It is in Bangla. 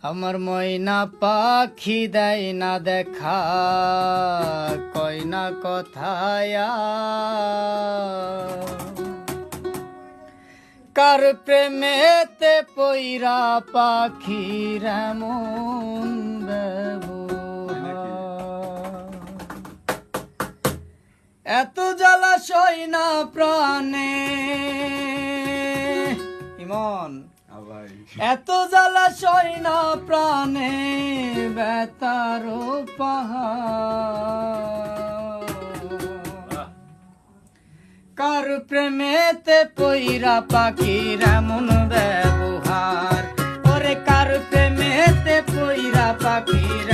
আমার ময়না পাখি দেয় না দেখা, কয় না কথায় কার প্রেমেতে পইরা পাখির এমন ব্যবহার। এত জলাশয় না প্রাণে ইমন, এত জলাশয় না প্রাণে বেতার পাহাড়। কার প্রেমেতে পইরা পাখির এমন ব্যবহার, ওরে কার প্রেমেতে পইরা পাখির